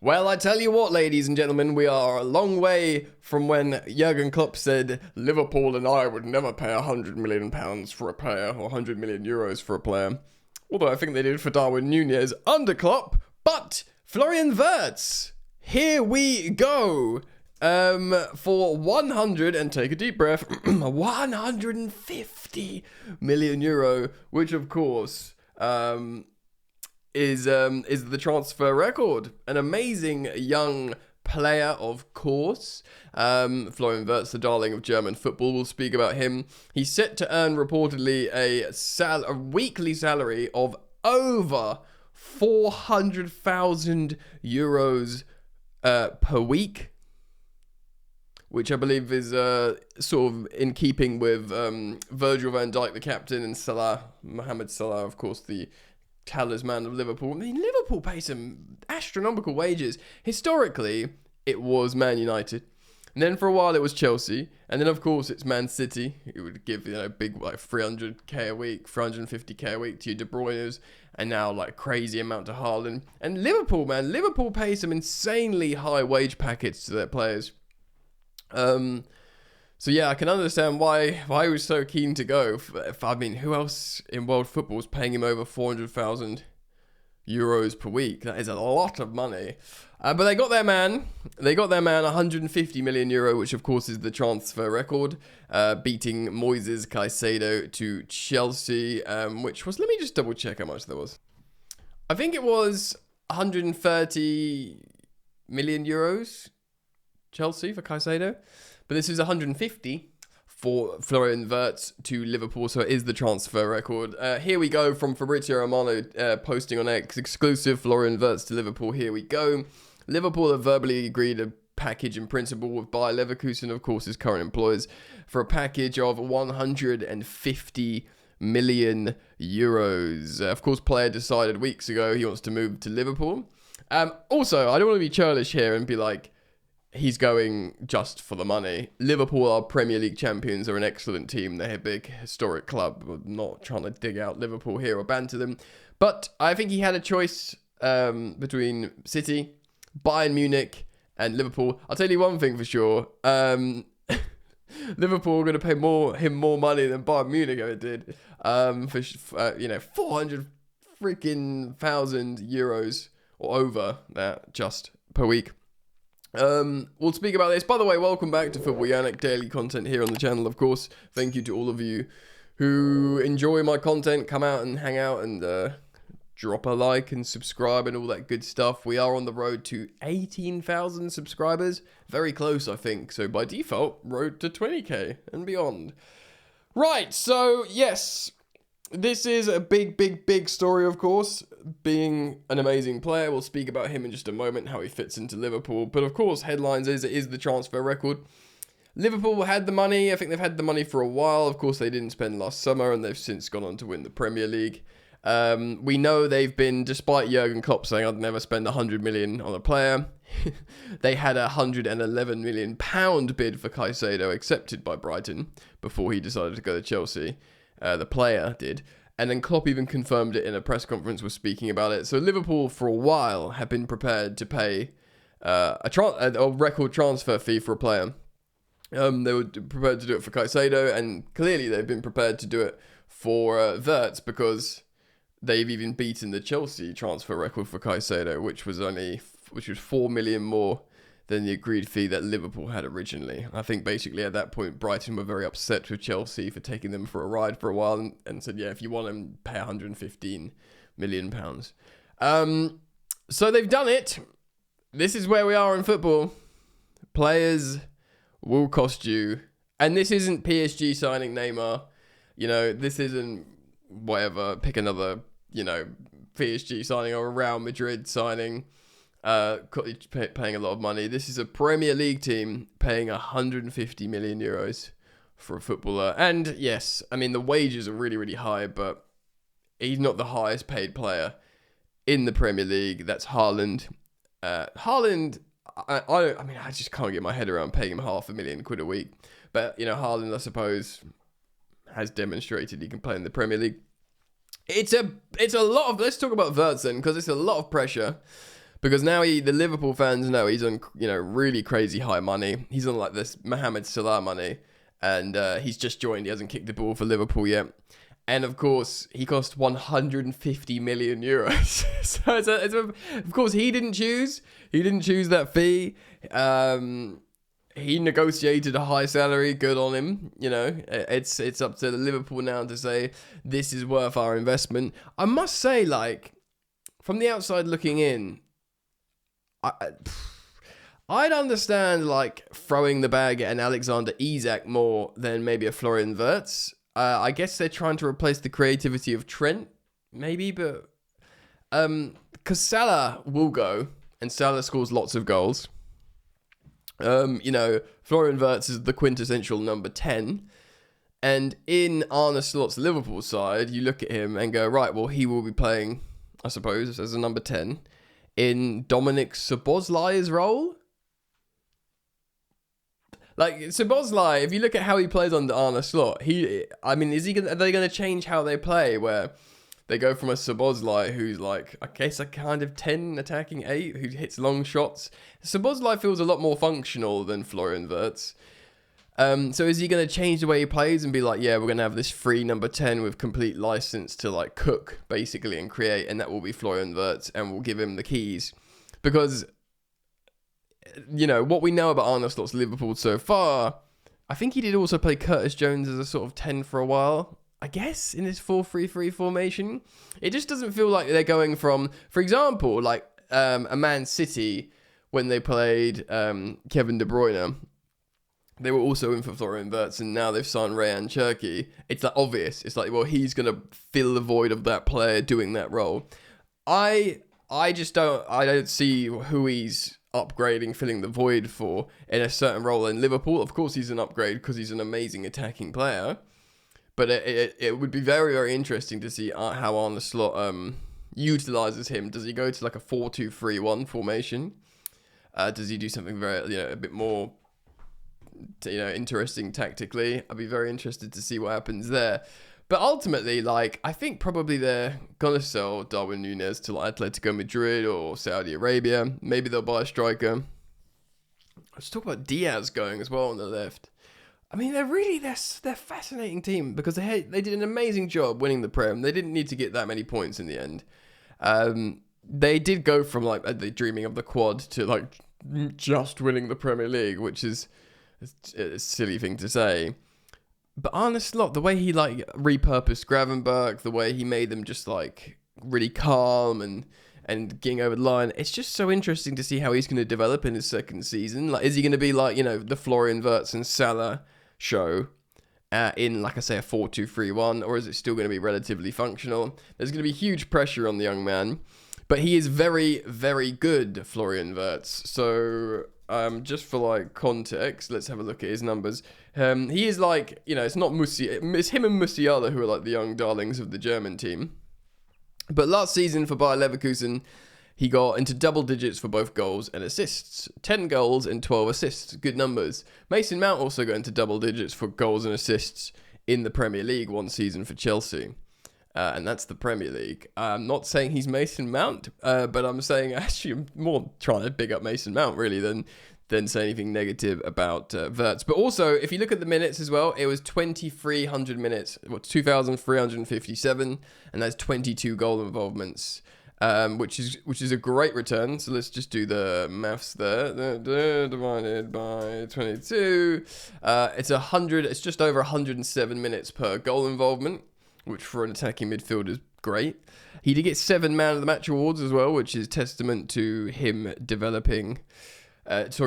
Well, I tell you what, ladies and gentlemen, we are a long way from when Jurgen Klopp said Liverpool and I would never pay £100 million for a player or €100 million for a player. Although I think they did for Darwin Núñez under Klopp. But Florian Wirtz, here we go. For 100, and take a deep breath, 150 million euro, which of course is the transfer record. An amazing young player, of course. Florian Wirtz, the darling of German football. We'll speak about him. He's set to earn reportedly a weekly salary of over 400,000 euros per week, which I believe is sort of in keeping with Virgil van Dijk, the captain, and Mohamed Salah, of course, the talisman of Liverpool. I mean, Liverpool pay some astronomical wages. Historically, it was Man United. And then for a while, it was Chelsea. And then, of course, it's Man City. It would give, big, 300k a week, 350k a week to your De Bruyne's. And now, crazy amount to Haaland. And Liverpool, man. Liverpool pay some insanely high wage packets to their players. So yeah, I can understand why he was so keen to go. Who else in world football is paying him over 400,000 euros per week? That is a lot of money. But they got their man. 150 million euro, which of course is the transfer record, beating Moises Caicedo to Chelsea, which was, let me just double check how much that was. I think it was 130 million euros. Chelsea for Caicedo, but this is 150 for Florian Wirtz to Liverpool, so it is the transfer record. Here we go from Fabrizio Romano posting on X, exclusive Florian Wirtz to Liverpool. Here we go. Liverpool have verbally agreed a package in principle with Bayer Leverkusen, of course, his current employers, for a package of 150 million euros. Of course, player decided weeks ago he wants to move to Liverpool. Also, I don't want to be churlish here and be like, he's going just for the money. Liverpool are Premier League champions, are an excellent team. They're a big historic club. We're not trying to dig out Liverpool here or banter them. But I think he had a choice between City, Bayern Munich, and Liverpool. I'll tell you one thing for sure. Liverpool are going to pay him more money than Bayern Munich ever did. For 400 freaking thousand euros or over that just per week. We'll speak about this. By the way, welcome back to Football Yannick, daily content here on the channel, of course. Thank you to all of you who enjoy my content, come out and hang out and drop a like and subscribe and all that good stuff. We are on the road to 18,000 subscribers. Very close, I think. So by default, road to 20k and beyond. Right, so yes, this is a big story, of course. Being an amazing player, we'll speak about him in just a moment, how he fits into Liverpool. But of course, headlines it is the transfer record. Liverpool had the money. I think they've had the money for a while. Of course, they didn't spend last summer, and they've since gone on to win the Premier League. We know they've been, despite Jurgen Klopp saying I'd never spend 100 million on a player, they had a £111 million bid for Caicedo accepted by Brighton before he decided to go to Chelsea. The player did. And then Klopp even confirmed it in a press conference, was speaking about it. So Liverpool, for a while, have been prepared to pay a record transfer fee for a player. They were prepared to do it for Caicedo, and clearly they've been prepared to do it for Wirtz, because they've even beaten the Chelsea transfer record for Caicedo, which was 4 million more than the agreed fee that Liverpool had originally. I think basically at that point, Brighton were very upset with Chelsea for taking them for a ride for a while and said, yeah, if you want them, pay £115 million. So they've done it. This is where we are in football. Players will cost you. And this isn't PSG signing Neymar. This isn't whatever, pick another, PSG signing or a Real Madrid signing. Paying a lot of money. This is a Premier League team paying 150 million euros for a footballer. And yes, I mean, the wages are really, really high, but he's not the highest paid player in the Premier League. That's Haaland. Haaland, I just can't get my head around paying him £500,000 a week. But, Haaland, I suppose, has demonstrated he can play in the Premier League. It's a lot of, let's talk about Wirtz then, because it's a lot of pressure. because now the Liverpool fans know he's on, really crazy high money. He's on like this Mohamed Salah money, and he's just joined. He hasn't kicked the ball for Liverpool yet. And of course, he cost 150 million euros. So of course, he didn't choose. He didn't choose that fee. He negotiated a high salary. Good on him. It's up to Liverpool now to say this is worth our investment. I must say, like, from the outside looking in, I'd understand like throwing the bag at an Alexander Isak more than maybe a Florian Wirtz. I guess they're trying to replace the creativity of Trent, maybe, but because Salah will go, and Salah scores lots of goals. Florian Wirtz is the quintessential number 10, and in Arne Slot's Liverpool side, you look at him and go, right, well, he will be playing, I suppose, as a number 10 in Dominic Szoboszlai's role. Like, Szoboszlai, if you look at how he plays under Arne Slot, are they going to change how they play, where they go from a Szoboszlai who's like, I guess a kind of 10 attacking 8 who hits long shots. Szoboszlai feels a lot more functional than Florian Wirtz. So is he going to change the way he plays and be like, yeah, we're going to have this free number 10 with complete license to like cook basically and create, and that will be Florian Wirtz, and we'll give him the keys? Because what we know about Arne Slot's Liverpool so far, I think he did also play Curtis Jones as a sort of 10 for a while, I guess, in this 4-3-3 formation. It just doesn't feel like they're going from, for example, like a Man City when they played Kevin De Bruyne. They were also in for Florian Wirtz, and now they've signed Rayan Cherki. It's like obvious. It's like, well, he's going to fill the void of that player doing that role. I don't see who he's upgrading, filling the void for in a certain role in Liverpool. Of course, he's an upgrade because he's an amazing attacking player. But it would be very, very interesting to see how Arne Slot utilizes him. Does he go to like a 4-2-3-1 formation? Does he do something very, a bit more, interesting tactically? I'd be very interested to see what happens there. But ultimately, like, I think probably they're going to sell Darwin Núñez to like Atletico Madrid or Saudi Arabia. Maybe they'll buy a striker. Let's talk about Diaz going as well on the left. I mean, they're a fascinating team because they did an amazing job winning the Prem. They didn't need to get that many points in the end. They did go from like the dreaming of the quad to like just winning the Premier League, which is a silly thing to say. But Arne Slot, the way he like repurposed Gravenberch, the way he made them just like really calm and getting over the line, it's just so interesting to see how he's going to develop in his second season. Like, is he going to be like, the Florian Wirtz and Salah show in, like I say, a 4-2-3-1, or is it still going to be relatively functional? There's going to be huge pressure on the young man, but he is very, very good, Florian Wirtz. So just for like context, let's have a look at his numbers. He is like, it's not it's him and Musiala who are like the young darlings of the German team. But last season for Bayer Leverkusen, he got into double digits for both goals and assists. 10 goals and 12 assists. Good numbers. Mason Mount also got into double digits for goals and assists in the Premier League one season for Chelsea. And that's the Premier League. I'm not saying he's Mason Mount, but I'm saying actually I'm more trying to big up Mason Mount really than say anything negative about Wirtz. But also, if you look at the minutes as well, it was 2,300 minutes, 2,357, and that's 22 goal involvements, which is a great return. So let's just do the maths there. Divided by 22, it's just over 107 minutes per goal involvement, which for an attacking midfielder is great. He did get 7 Man of the Match awards as well, which is testament to him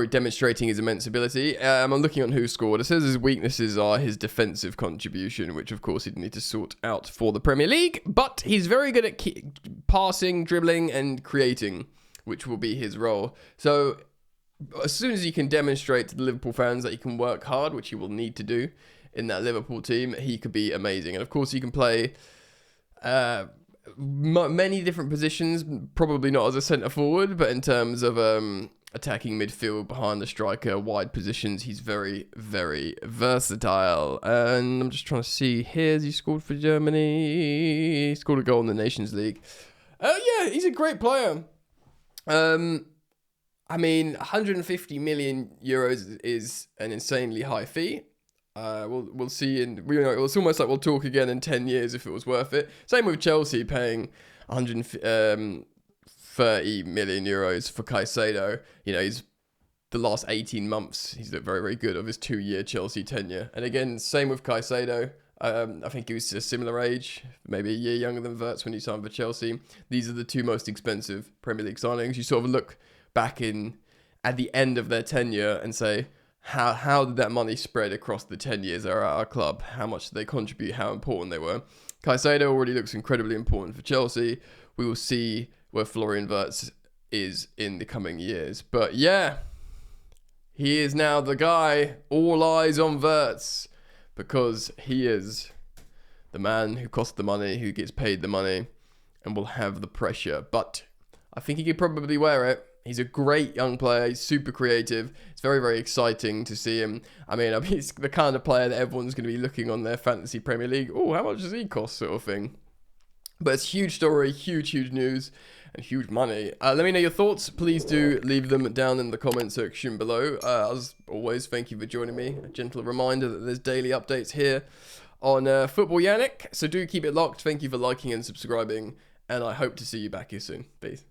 demonstrating his immense ability. I'm looking on who scored. It says his weaknesses are his defensive contribution, which of course he'd need to sort out for the Premier League, but he's very good at passing, dribbling and creating, which will be his role. So as soon as he can demonstrate to the Liverpool fans that he can work hard, which he will need to do in that Liverpool team, he could be amazing. And of course he can play many different positions, probably not as a centre forward, but in terms of attacking midfield, behind the striker, wide positions, he's very, very versatile. And I'm just trying to see here, has he scored for Germany? He scored a goal in the Nations League. Yeah, he's a great player. Um, I mean, 150 million euros is an insanely high fee. We'll see, it's almost like we'll talk again in 10 years if it was worth it. Same with Chelsea paying 130 million euros for Caicedo. He's the last 18 months, he's looked very, very good of his 2-year Chelsea tenure. And again, same with Caicedo. I think he was a similar age, maybe a year younger than Wirtz when he signed for Chelsea. These are the two most expensive Premier League signings. You sort of look back at the end of their tenure and say, how did that money spread across the 10 years they're at our club? How much did they contribute? How important they were? Caicedo already looks incredibly important for Chelsea. We will see where Florian Wirtz is in the coming years. But yeah, he is now the guy. All eyes on Wirtz, because he is the man who costs the money, who gets paid the money, and will have the pressure. But I think he could probably wear it. He's a great young player. He's super creative. It's very, very exciting to see him. I mean, he's the kind of player that everyone's going to be looking on their fantasy Premier League. Oh, how much does he cost, sort of thing. But it's a huge story, huge, huge news, and huge money. Let me know your thoughts. Please do leave them down in the comment section below. As always, thank you for joining me. A gentle reminder that there's daily updates here on Football Yannick. So do keep it locked. Thank you for liking and subscribing. And I hope to see you back here soon. Peace.